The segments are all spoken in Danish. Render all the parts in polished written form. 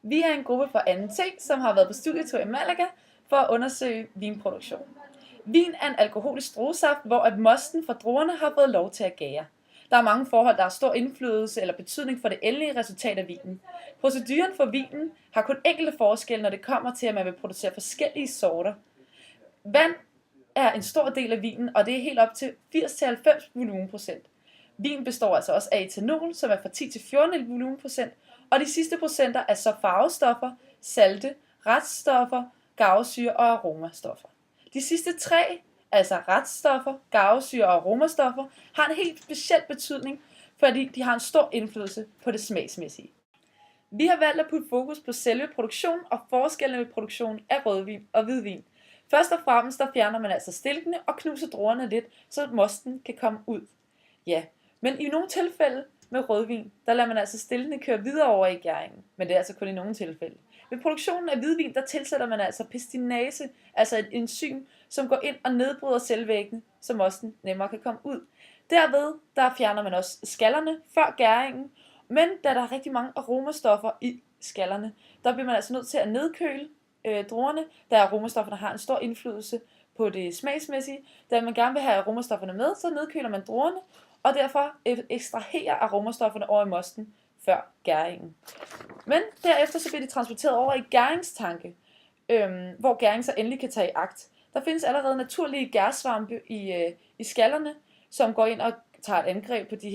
Vi er en gruppe fra 2T, som har været på studietur i Malaga for at undersøge vinproduktion. Vin er en alkoholisk druesaft, hvor at mosten fra druerne har fået lov til at gære. Der er mange forhold, der har stor indflydelse eller betydning for det endelige resultat af vinen. Proceduren for vinen har kun enkelte forskelle, når det kommer til, at man vil producere forskellige sorter. Vand er en stor del af vinen, og det er helt op til 80-90 volumenprocent. Vin består altså også af etanol, som er fra 10-14 volumenprocent, og de sidste procenter er så farvestoffer, salte, reststoffer, garvesyre og aromastoffer. De sidste tre, altså reststoffer, garvesyre og aromastoffer, har en helt speciel betydning, fordi de har en stor indflydelse på det smagsmæssige. Vi har valgt at putte fokus på selve produktionen og forskellene ved produktion af rødvin og hvidvin. Først og fremmest der fjerner man altså stilkene og knuser druerne lidt, så mosten kan komme ud. Ja, men i nogle tilfælde med rødvin, der lader man altså stilkene køre videre over i gæringen, men det er altså kun i nogle tilfælde. Ved produktionen af hvidvin, der tilsætter man altså pestinase, altså et enzym, som går ind og nedbryder cellevæggene, så mosten nemmere kan komme ud. Derved, der fjerner man også skallerne før gæringen, men da der er rigtig mange aromastoffer i skallerne, der bliver man altså nødt til at nedkøle druerne, da aromastofferne har en stor indflydelse på det smagsmæssige. Da man gerne vil have aromastofferne med, så nedkøler man druerne, og derfor ekstraherer aromastofferne over i mosten før gæringen. Men derefter så bliver de transporteret over i gæringstanke, hvor gæringen så endelig kan tage i akt. Der findes allerede naturlige gærsvampe i skallerne, som går ind og tager et angreb på det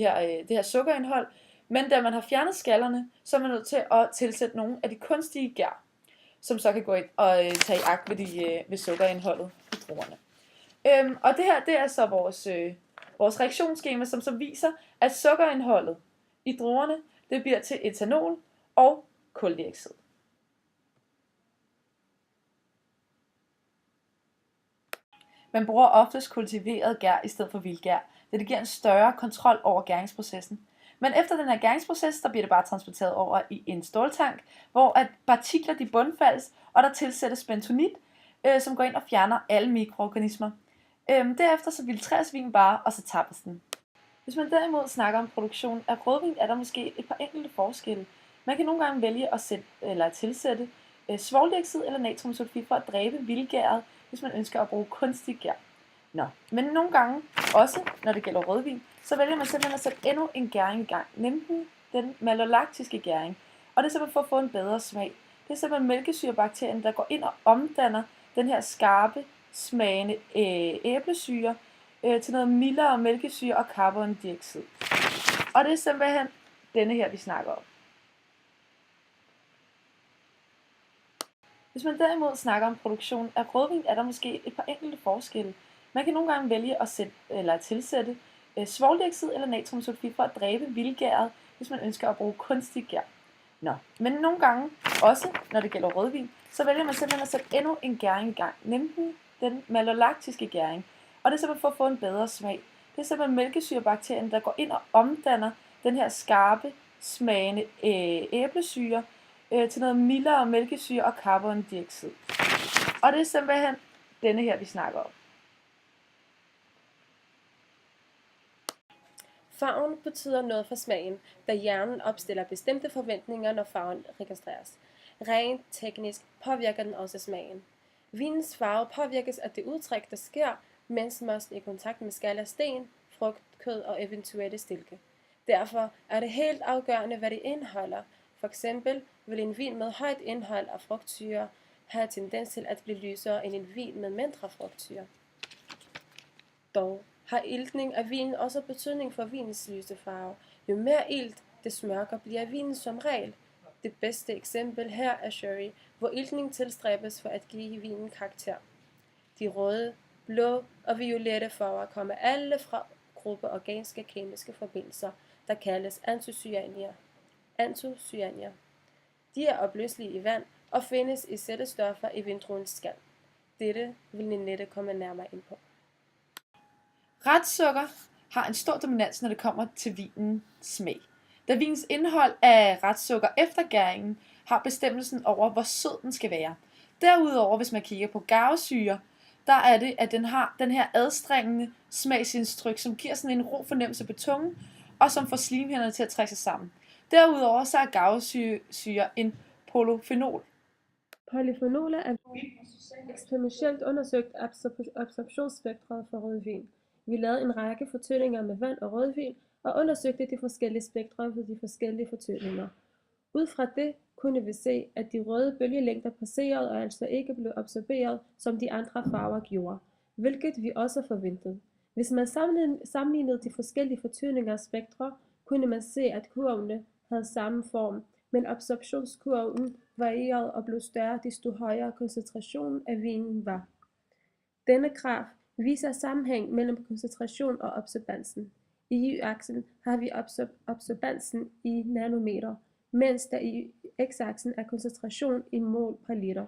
her sukkerindhold. Men da man har fjernet skallerne, så er man nødt til at tilsætte nogle af de kunstige gær, som så kan gå ind og tage i akt ved sukkerindholdet i druerne. Og det her, det er så vores reaktionsskema, som så viser, at sukkerindholdet i druerne, det bliver til etanol og kuldioxid. Man bruger oftest kultiveret gær i stedet for vildgær, da det giver en større kontrol over gæringsprocessen. Men efter den her gæringsproces, der bliver det bare transporteret over i en ståltank, hvor at partikler de bundfaldes, og der tilsættes bentonit, som går ind og fjerner alle mikroorganismer. Derefter så filtreres vin bare, og så tappes den. Hvis man derimod snakker om produktion af rødvin, er der måske et par enkelte forskelle. Man kan nogle gange vælge at tilsætte svovldioxid eller natriumsulfid for at dræbe vildgæret, hvis man ønsker at bruge kunstig gær. Men nogle gange, også når det gælder rødvin, så vælger man simpelthen at sætte endnu en gæring i gang, nemlig den malolaktiske gæring. Og det er simpelthen for at få en bedre smag. Det er simpelthen mælkesyrebakterien, der går ind og omdanner den her skarpe, smagende æblesyre til noget mildere mælkesyre og carbondioxid. Og det er simpelthen denne her, vi snakker om. Hvis man derimod snakker om produktion af rødvin, er der måske et par enkelte forskelle. Man kan nogle gange vælge at tilsætte svovldioxid eller natriumsulfid for at dræbe vildgæret, hvis man ønsker at bruge kunstig gær. Men nogle gange, også når det gælder rødvin, så vælger man simpelthen at sætte endnu en gæring i gang, nemlig den malolaktiske gæring. Og det er simpelthen for at få en bedre smag. Det er simpelthen mælkesyrebakterien, der går ind og omdanner den her skarpe, smagende æblesyre til noget mildere mælkesyre og carbondioxid. Og det er simpelthen denne her, vi snakker om. Farven betyder noget for smagen, da hjernen opstiller bestemte forventninger, når farven registreres. Rent teknisk påvirker den også smagen. Vinens farve påvirkes af det udtræk, der sker, mens mosten er i kontakt med skal af sten, frugt, kød og eventuelle stilke. Derfor er det helt afgørende, hvad det indeholder. For eksempel vil en vin med højt indhold af frugtsyre have tendens til at blive lysere end en vin med mindre frugtsyre. Dog har iltning af vinen også betydning for vinens lysefarve. Jo mere ilt, des mørkere bliver vinen som regel. Det bedste eksempel her er sherry, hvor iltning tilstræbes for at give vinen karakter. De røde, blå og violette farver kommer alle fra gruppe organiske kemiske forbindelser, der kaldes anthocyaniner. De er opløselige i vand og findes i sættestoffer i vindruens skal. Dette vil Ninette komme nærmere ind på. Restsukker har en stor dominans, når det kommer til vinens smag. Da vinens indhold af restsukker efter gæringen har bestemmelsen over, hvor sød den skal være. Derudover, hvis man kigger på garvesyre, der er det, at den har den her adstrængende smagsindtryk, som giver sådan en ro fornemmelse på tungen, og som får slimhinderne til at trække sig sammen. Derudover så er garvesyre en polyfenol? Polyfenoler er eksperimentelt undersøgt absorptionsspektret for rødvin. Vi lavede en række fortyndinger med vand og rødvin og undersøgte de forskellige spektre ved de forskellige fortyndinger. Ud fra det kunne vi se, at de røde bølgelængder passerede og altså ikke blev absorberet, som de andre farver gjorde, hvilket vi også forventede. Hvis man sammenlignede de forskellige fortyndingers spektre, kunne man se, at kurvene havde samme form, men absorptionskurven varierede og blev større, desto højere koncentrationen af vinen var. Denne graf viser sammenhæng mellem koncentration og absorbansen. I y-aksen har vi absorbansen i nanometer, mens der i x-aksen er koncentration i mol per liter.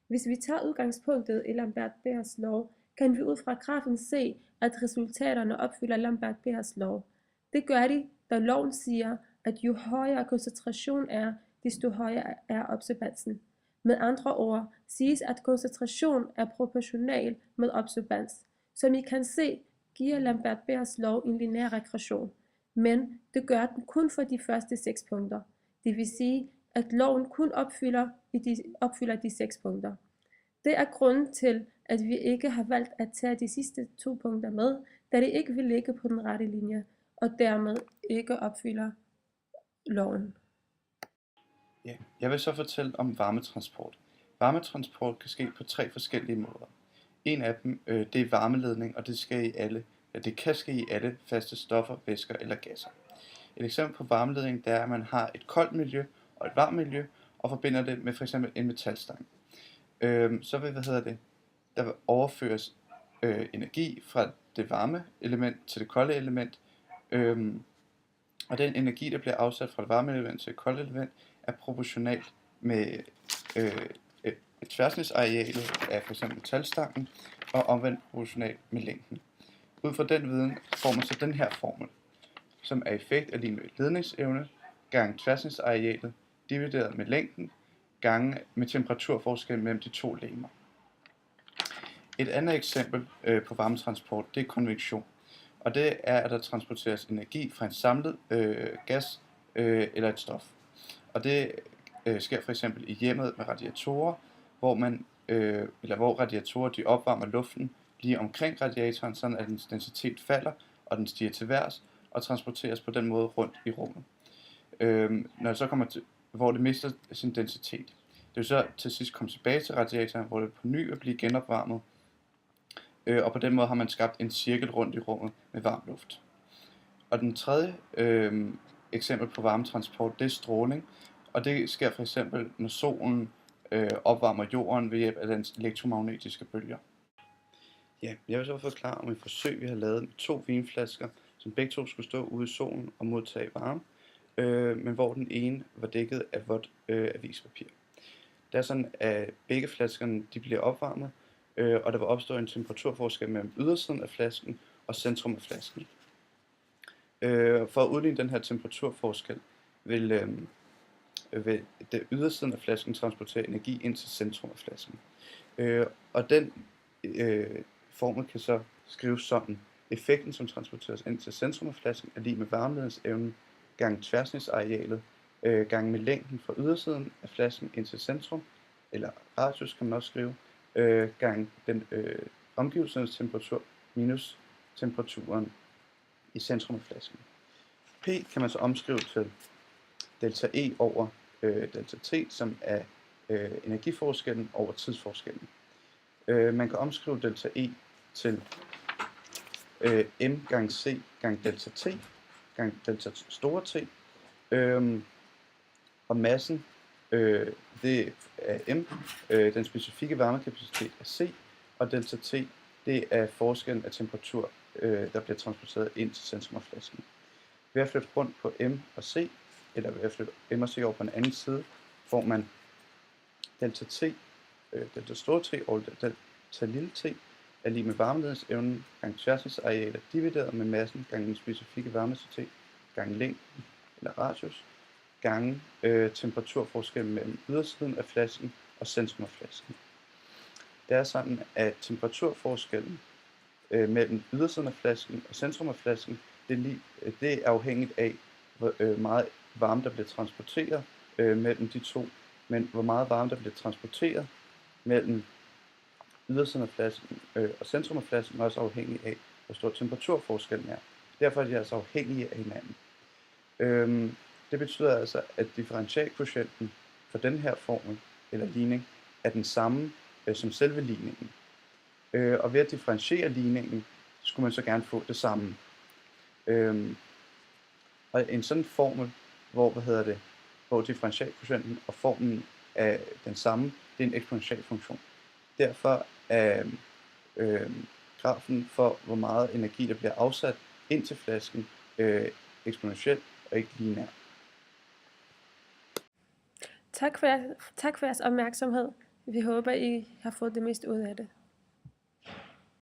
Hvis vi tager udgangspunktet i Lambert-Behrs lov, kan vi ud fra grafen se, at resultaterne opfylder Lambert-Behrs lov. Det gør de, da loven siger, at jo højere koncentration er, desto højere er absorbansen. Med andre ord siges, at koncentration er proportional med absorbans. Som I kan se, giver Lambert-Behrs lov en lineær regression, men det gør den kun for de første 6 punkter. Det vil sige, at loven kun opfylder de 6 punkter. Det er grunden til, at vi ikke har valgt at tage de sidste 2 punkter med, da det ikke vil ligge på den rette linje, og dermed ikke opfylder loven. Ja, jeg vil så fortælle om varmetransport. Varmetransport kan ske på 3 forskellige måder. En af dem det er varmeledning, og det kan ske i alle faste stoffer, væsker eller gasser. Et eksempel på varmeledning det er, at man har et koldt miljø og et varmt miljø, og forbinder det med f.eks. en metalstang. Så vil der overføres energi fra det varme element til det kolde element, og den energi, der bliver afsat fra det varme element til det kolde element, er proportionalt med tværsnitsarealet af f.eks. metalstangen, og omvendt proportionalt med længden. Ud fra den viden får man så den her formel, som er effekt af lig med ledningsevne gange tværsnitsarealet divideret med længden gange med temperaturforskel mellem de 2 legemer. Et andet eksempel på varmetransport det er konvektion, og det er, at der transporteres energi fra en samlet gas eller et stof. Og det sker for eksempel i hjemmet med radiatorer, hvor radiatorer de opvarmer luften lige omkring radiatoren, sådan at dens densitet falder, og den stiger til værs og transporteres på den måde rundt i rummet. Når det så kommer til, hvor det mister sin densitet. Det vil så til sidst komme tilbage til radiatoren, hvor det på ny vil blive genopvarmet, og på den måde har man skabt en cirkel rundt i rummet med varm luft. Og den tredje eksempel på varmetransport, det er stråling, og det sker for eksempel, når solen opvarmer jorden ved hjælp af dens elektromagnetiske bølger. Ja, jeg vil så forklare om et forsøg, vi har lavet med 2 vinflasker, som begge to skulle stå ude i solen og modtage varme, men hvor den ene var dækket af vådt avispapir. Det er sådan, at begge flaskerne de bliver opvarmet, og der vil opstå en temperaturforskel mellem ydersiden af flasken og centrum af flasken. For at udligne den her temperaturforskel vil det ydersiden af flasken transportere energi ind til centrum af flasken. Og den formel kan så skrives sådan: effekten, som transporteres ind til centrum af flasken, er lig med varmeledningsevnen gange tværsnitsarealet gange med længden fra ydersiden af flasken ind til centrum, eller radius kan man også skrive, gange den omgivelsernes temperatur minus temperaturen i centrum af flasken. P kan man så omskrive til delta E over delta T, som er energiforskellen over tidsforskellen. Man kan omskrive delta E til M gange C gange delta T gange delta store T, og massen det er M, den specifikke varmekapacitet er C, og delta T det er forskellen af temperatur, der bliver transporteret ind til centrum af flasken. Ved at flytte rundt på M og C, eller ved at flytte M og C over på en anden side, får man delta T, delta store T og delta lille T er lig med varmeledningsevnen gange tværsnitsarealet divideret med massen gange den specifikke varmekapacitet gange længden, eller radius, gange temperaturforskellen mellem ydersiden af flasken og centrum af flasken. Det er sådan, at temperaturforskellen mellem ydersiden af flasken og centrum af flasken, det er afhængigt af, hvor meget varme der bliver transporteret mellem de 2 men hvor meget varme der bliver transporteret mellem ydersiden af flasken og centrum af flasken er også afhængig af, hvor stor temperaturforskellen er. Derfor er de altså afhængige af hinanden. Det betyder altså, at differentialkvotienten for den her formel, eller ligning, er den samme som selve ligningen. Og ved at differentiere ligningen, skulle man så gerne få det samme. Og en sådan formel, hvor differentialkvotienten og formlen er den samme, det er en eksponentiel funktion. Derfor er grafen for, hvor meget energi der bliver afsat ind til flasken, eksponentiel og ikke lineær. Tak for jeres opmærksomhed. Vi håber, I har fået det mest ud af det.